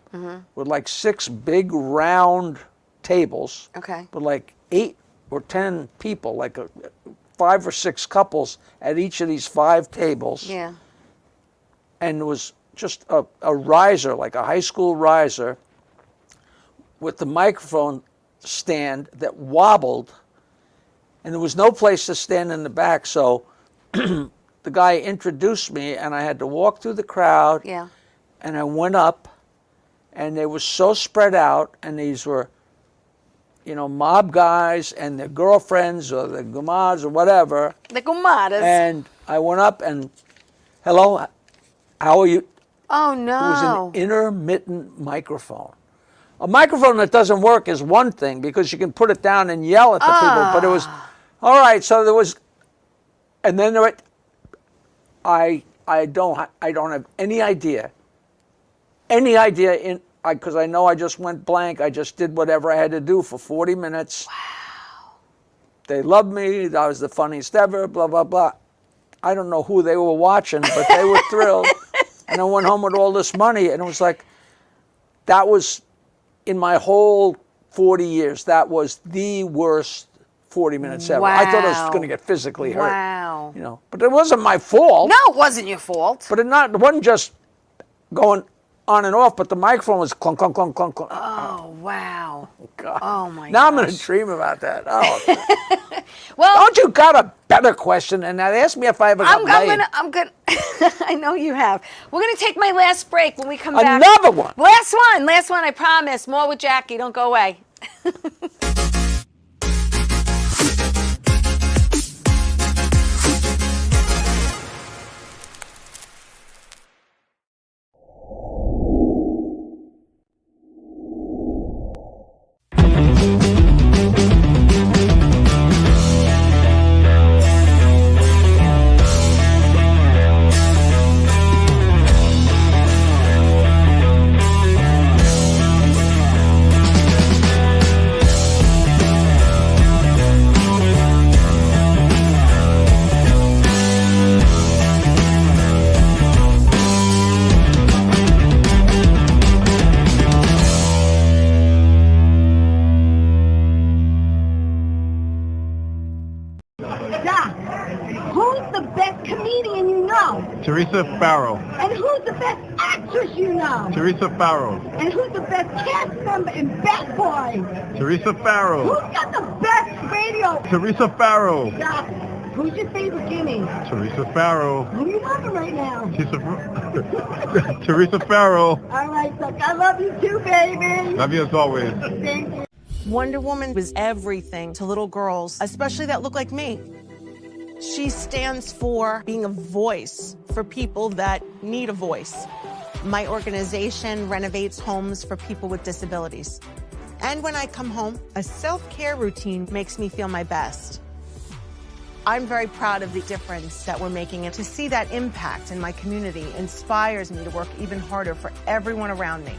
with like 6 big round tables. Okay. With like 8 or 10 people, like 5 or 6 couples at each of these 5 tables. Yeah. And it was just a riser, like a high school riser, with the microphone stand that wobbled, and there was no place to stand in the back, so the guy introduced me, and I had to walk through the crowd. Yeah. And I went up, and they were so spread out, and these were, mob guys and their girlfriends or the gumadas or whatever. The gumadas. And I went up and, hello, how are you? Oh, no. It was an intermittent microphone. A microphone that doesn't work is one thing because you can put it down and yell at the people, but it was, all right, so there was, and then I don't have any idea because I know I just went blank. I just did whatever I had to do for 40 minutes. Wow. They loved me. I was the funniest ever, blah, blah, blah. I don't know who they were watching, but they were thrilled. And I went home with all this money, and it was like, that was, in my whole 40 years, that was the worst 40 minutes ever. I thought I was going to get physically hurt. Wow. But it wasn't my fault. No, it wasn't your fault. But it wasn't just going on and off, but the microphone was clunk, clunk, clunk, clunk, clunk. Oh, wow. God. Oh, my God. Now I'm going to dream about that. Oh. Well, don't you got a better question than that? Ask me if I ever got laid. I'm gonna. I know you have. We're gonna take my last break. When we come back, another one. Last one. I promise. More with Jackie. Don't go away. Teresa Farrow. And who's the best actress you know? Teresa Farrow. And who's the best cast member in Bad Boys? Teresa Farrow. Who's got the best radio? Teresa Farrow. Stop. Who's your favorite guinea? Teresa Farrow. Who are you loving right now? Teresa Farrow. All right, Duck. I love you too, baby. Love you as always. Thank you. Wonder Woman was everything to little girls, especially that look like me. She stands for being a voice for people that need a voice. My organization renovates homes for people with disabilities. And when I come home, a self-care routine makes me feel my best. I'm very proud of the difference that we're making, and to see that impact in my community inspires me to work even harder for everyone around me.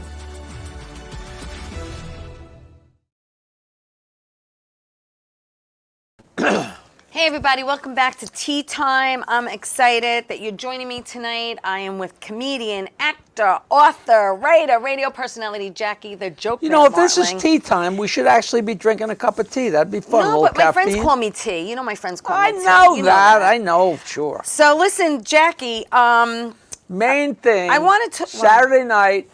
Hey everybody, welcome back to Tea Time. I'm excited that you're joining me tonight. I am with comedian, actor, author, writer, radio personality Jackie the Joke Man if this is Martling. tea time, we should actually be drinking a cup of tea. That'd be fun. No, but my friends caffeine. call me Tea. You know my friends call I me Tea. know You that. I know, sure. So listen, Jackie, Main thing. I wanted to Saturday night.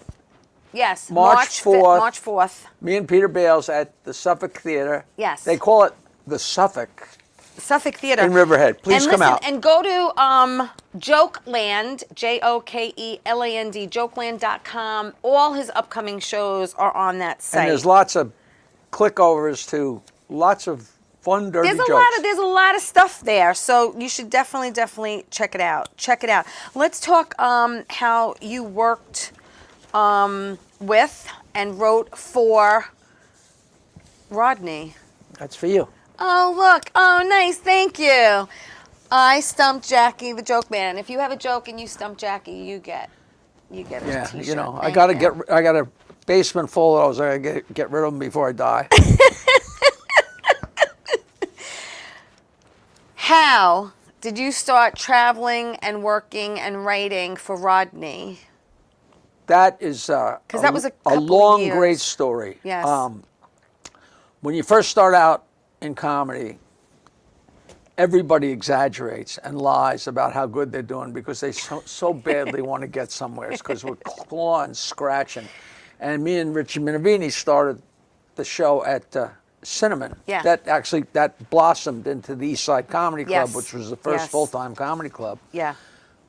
Yes, March 4th. 4th. March 4th. Me and Peter Bales at the Suffolk Theater. Yes. They call it the Suffolk. Suffolk Theater. In Riverhead. Please and come listen, out. And go to Jokeland, Jokeland, jokeland.com. All his upcoming shows are on that site. And there's lots of clickovers to lots of fun, dirty There's jokes. there's a lot of stuff there, so you should definitely check it out. Check it out. Let's talk how you worked with and wrote for Rodney. That's for you. Oh, look. Oh, nice. Thank you. I stumped Jackie, the joke man. If you have a joke and you stump Jackie, you get a Yeah, t-shirt. you know, Thank I you. got a basement full of those. I gotta get rid of them before I die. How did you start traveling and working and writing for Rodney? That is Because that was a a couple long, years. great story. Yes. When you first start out in comedy, everybody exaggerates and lies about how good they're doing because they so badly want to get somewhere. It's because we're clawing, scratching. And me and Richie Minervini started the show at Cinnamon. Yeah. That blossomed into the East Side Comedy Club, Yes. which was the first Yes. full-time comedy club. Yeah.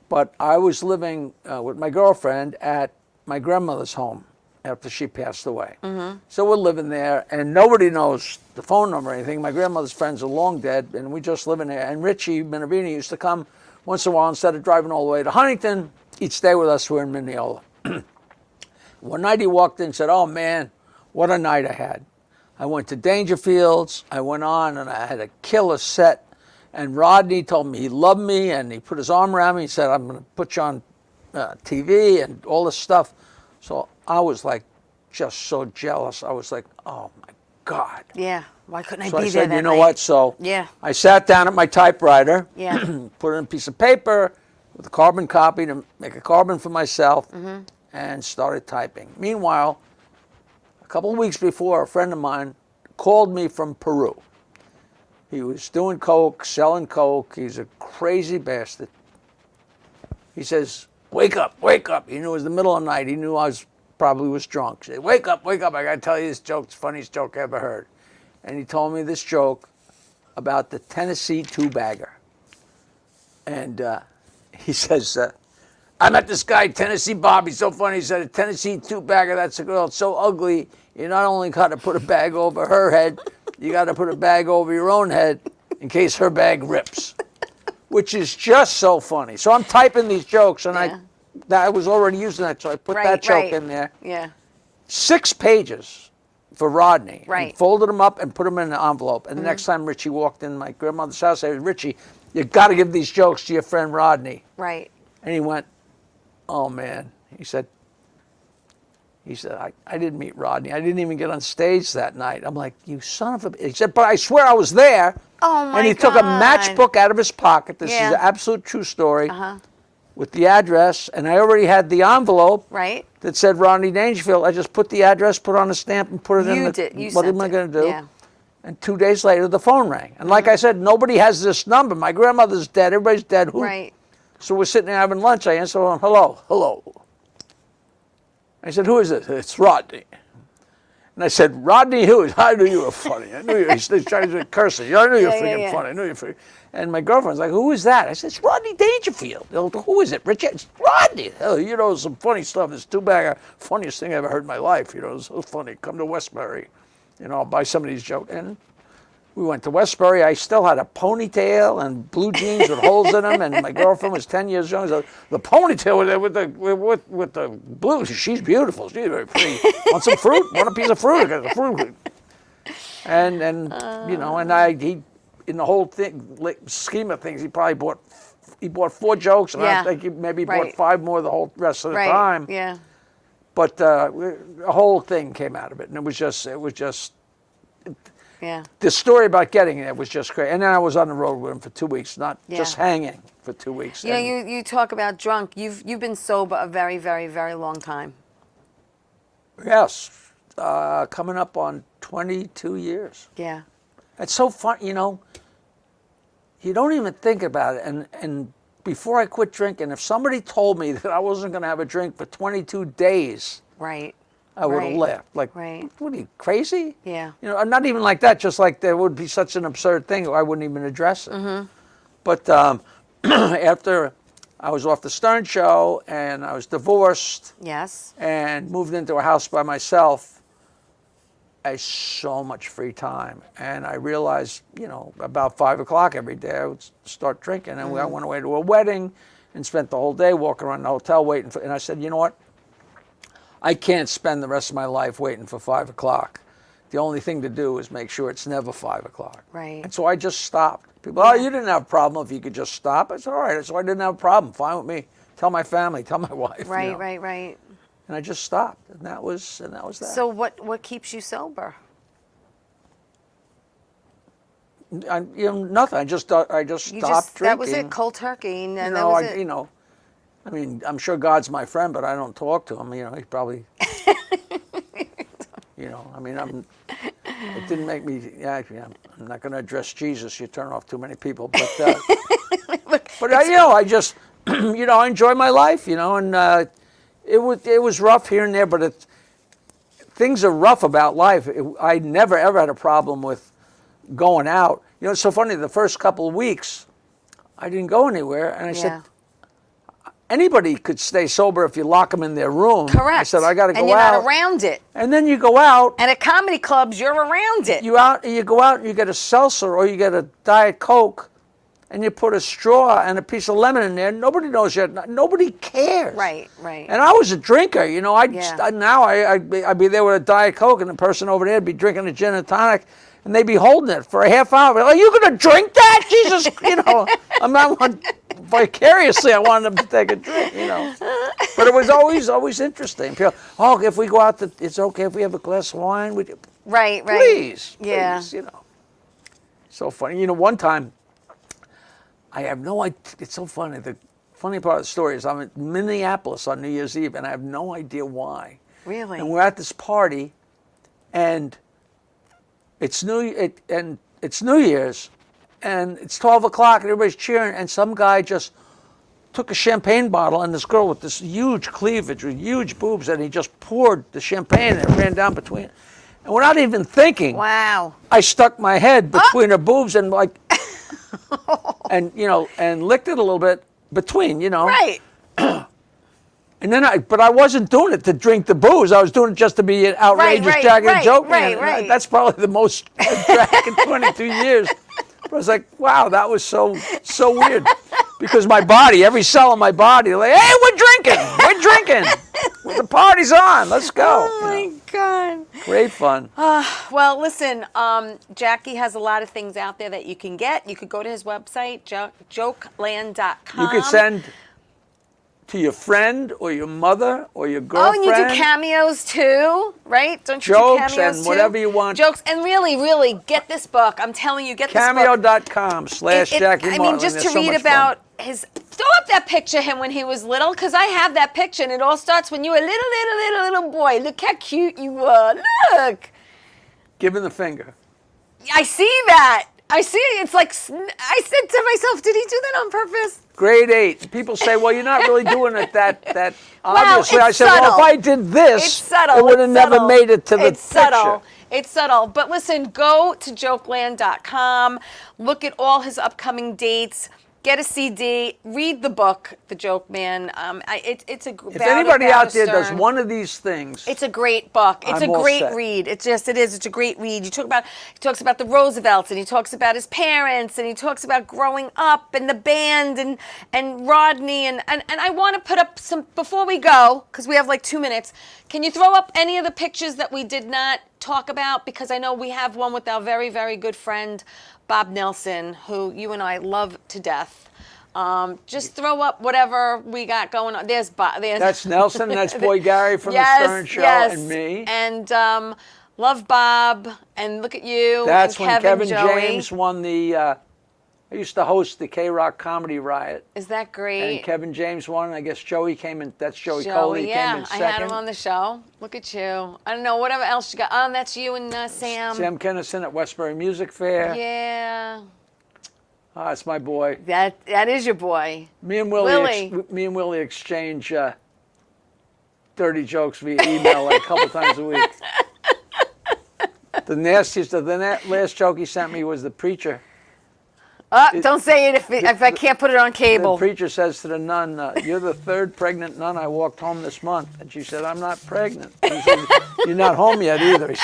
But I was living with my girlfriend at my grandmother's home after she passed away. Mm-hmm. So we're living there, and nobody knows the phone number or anything. My grandmother's friends are long dead, and we just living there. And Richie Minervini used to come once in a while. Instead of driving all the way to Huntington, he'd stay with us. We're in Mineola. One night he walked in and said, "Oh, man, what a night I had. I went to Dangerfields. I went on, and I had a killer set. And Rodney told me he loved me, and he put his arm around me. He said, I'm going to put you on TV and all this stuff." So I was like, just so jealous. I was like, oh, my God. Yeah. Why couldn't I So be I there said, that you know night? what? So Yeah. I sat down at my typewriter, Yeah. put in a piece of paper with a carbon copy to make a carbon for myself, Mm-hmm. and started typing. Meanwhile, a couple of weeks before, a friend of mine called me from Peru. He was doing coke, selling coke. He's a crazy bastard. He says, wake up, wake up. He knew it was the middle of the night. He knew I probably was drunk. He said, wake up, I got to tell you this joke. It's the funniest joke I ever heard. And he told me this joke about the Tennessee two-bagger. And he says, I met this guy, Tennessee Bob. He's so funny. He said, a Tennessee two-bagger, that's a girl. It's so ugly. You not only got to put a bag over her head, you got to put a bag over your own head in case her bag rips, which is just so funny. So I'm typing these jokes, and I was already using that, so I put that joke in there. Yeah. 6 pages for Rodney. Right. And folded them up and put them in an envelope. And the next time Richie walked in my grandmother's house, I said, Richie, you got to give these jokes to your friend Rodney. Right. And he went, oh, man. He said, I didn't meet Rodney. I didn't even get on stage that night. I'm like, you son of a... He said, but I swear I was there. Oh, my God. And he took a matchbook out of his pocket. This is Yeah. an absolute true story. Uh-huh. With the address. And I already had the envelope Right. that said Rodney Dangerfield. I just put the address, put on a stamp, and put it in the... You what sent am I it. going to do? Yeah. And 2 days later, the phone rang. And like I said, nobody has this number. My grandmother's dead. Everybody's dead. Who? Right. So we're sitting there having lunch. I answer, hello, hello. I said, who is this? It's Rodney. And I said, Rodney who? I knew you were funny. I knew you were trying to curse it. I knew you were freaking funny. I knew you were freaking... And my girlfriend's like, who is that? I said, it's Rodney Dangerfield. Who is it, Richard? It's Rodney. Hell, you know, some funny stuff. It's two-bagger. Funniest thing I ever heard in my life. You know, it's so funny. Come to Westbury. You know, I'll buy some of these jokes. And we went to Westbury. I still had a ponytail and blue jeans with holes in them. And my girlfriend was 10 years young. So the ponytail with the blue. She's beautiful. She's very pretty. Want some fruit? Want a piece of fruit? I got the fruit. And you know, and he in the whole scheme of things, he bought 4 jokes, and I think he maybe bought 5 more the whole rest of the time. Yeah. But the whole thing came out of it, and it was just. Yeah. The story about getting it was just great. And then I was on the road with him for 2 weeks, not just hanging for 2 weeks. You know, you talk about drunk. You've been sober a very, very, very long time. Yes, coming up on 22 years. Yeah. It's so fun, you know. You don't even think about it. And before I quit drinking, if somebody told me that I wasn't going to have a drink for 22 days, Right. I would have laughed. Like, Right. what are you, crazy? Yeah. You know, not even like that, just like there would be such an absurd thing, I wouldn't even address it. Mm-hmm. But after I was off the Stern Show and I was divorced Yes. and moved into a house by myself, so much free time. And I realized, about 5 o'clock every day I would start drinking. And I went away to a wedding and spent the whole day walking around the hotel waiting for, and I said, you know what? I can't spend the rest of my life waiting for 5 o'clock. The only thing to do is make sure it's never 5 o'clock. Right. And so I just stopped. People, oh, you didn't have a problem if you could just stop. I said, all right. So I didn't have a problem. Fine with me. Tell my family, tell my wife. Right, right. And I just stopped, and that was that. So what keeps you sober? Nothing. I just stopped drinking. That was it, cold turkey, and that was it. I mean, I'm sure God's my friend, but I don't talk to him. He probably, I mean, it didn't make me. Yeah, I'm not going to address Jesus. You turn off too many people, but I just, I enjoy my life, and it was rough here and there, but things are rough about life. I never ever had a problem with going out. It's so funny. The first couple of weeks, I didn't go anywhere, and I said, anybody could stay sober if you lock them in their room. Correct. I said, I got to go out. And you're not around it. And then you go out. And at comedy clubs, you're around it. You go out and you get a seltzer or you get a Diet Coke, and you put a straw and a piece of lemon in there. Nobody knows you. Nobody cares. Right. And I was a drinker. Now I'd be there with a Diet Coke, and the person over there would be drinking a gin and tonic, and they'd be holding it for a half hour. Like, are you going to drink that? Jesus, I'm not vicariously. I wanted them to take a drink, But it was always interesting. People, if we go out, it's okay if we have a glass of wine. Right. Please, yeah. So funny. One time, I have no idea. It's so funny. The funny part of the story is I'm in Minneapolis on New Year's Eve, and I have no idea why. Really? And we're at this party, and it's New Year's, and it's 12 o'clock, and everybody's cheering, and some guy just took a champagne bottle, and this girl with this huge cleavage, with huge boobs, and he just poured the champagne, and it ran down between. And without even thinking, wow, I stuck my head between her boobs and and licked it a little bit between, Right. And then but I wasn't doing it to drink the booze. I was doing it just to be an outrageous Jackie and Joke man. Right. That's probably the most I've drank in 22 years. But I was like, wow, that was so weird. Because my body, every cell in my body, like, hey, we're drinking. The party's on. Let's go. Oh my God. Great fun. Well, listen, Jackie has a lot of things out there that you can get. You could go to his website, jokeland.com. You could send to your friend or your mother or your girlfriend. Oh, and you do cameos too, right? Don't you Jokes do cameos and too? whatever you want. Jokes, and really, get this book. I'm telling you, get this book. Cameo.com/Jackie Martling. I mean, just to read about his... Throw up that picture of him when he was little, because I have that picture, and it all starts when you were a little boy. Look how cute you were. Look. Give him the finger. I see that. I see it. It's like, I said to myself, did he do that on purpose? Grade 8. People say, well, you're not really doing it that Well, obviously. I said, well, if I did this, it would have never made it to the picture. It's subtle. But listen, go to jokeland.com. Look at all his upcoming dates. Get a CD, read the book, The Joke Man. It's a if anybody out there does one of these things, it's a great book. It's a great read. It is. It's a great read. He talks about the Roosevelts, and he talks about his parents, and he talks about growing up and the band and Rodney and I want to put up some before we go, because we have like 2 minutes. Can you throw up any of the pictures that we did not talk about? Because I know we have one with our very, very good friend Bob Nelson, who you and I love to death. Just throw up whatever we got going on. There's Bob. That's Nelson. That's Boy Gary from the Stern Show, and me. And love Bob. And look at you. That's and when Kevin Joey. James won the. I used to host the K-Rock Comedy Riot. Is that great? And Kevin James won. I guess Joey came in. That's Joey Coley. Yeah, came in second. I had him on the show. Look at you. I don't know, whatever else you got. That's you and Sam. Sam Kennison at Westbury Music Fair. Yeah. That's my boy. That is your boy. Me and Willie exchange dirty jokes via email like a couple times a week. The last joke he sent me was the preacher. Don't say it if I can't put it on cable. The preacher says to the nun, you're the third pregnant nun I walked home this month. And she said, I'm not pregnant. He said, you're not home yet either.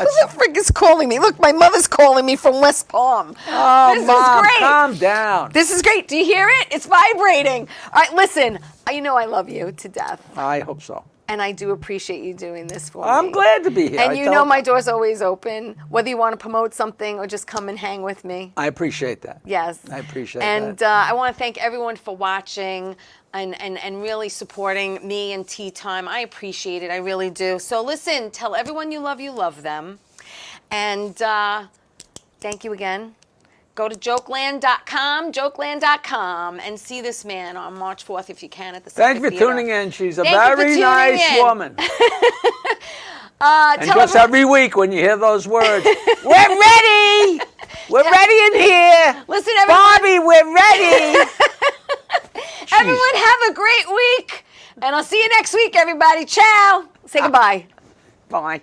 the frick is calling me? Look, my mother's calling me from West Palm. Oh, This is Mom, great. calm down. This is great. Do you hear it? It's vibrating. All right, listen. You know I love you to death, I hope so. and I do appreciate you doing this for me. I'm glad to be here. And I you tell- know my door's always open, whether you want to promote something or just come and hang with me. I appreciate that. Yes. I appreciate and that. I want to thank everyone for watching and really supporting me and Tea Time. I appreciate it. I really do. So listen, tell everyone you love them. And thank you again. Go to jokeland.com, and see this man on March 4th if you can at the Thank Second you for Theater. tuning in. She's a Thank you for very tuning nice in. woman. And Tell just everyone- every week when you hear those words, we're ready. We're ready in here. Listen, everyone. Bobby, we're ready. Everyone have a great week. And I'll see you next week, everybody. Ciao. Say goodbye. Bye.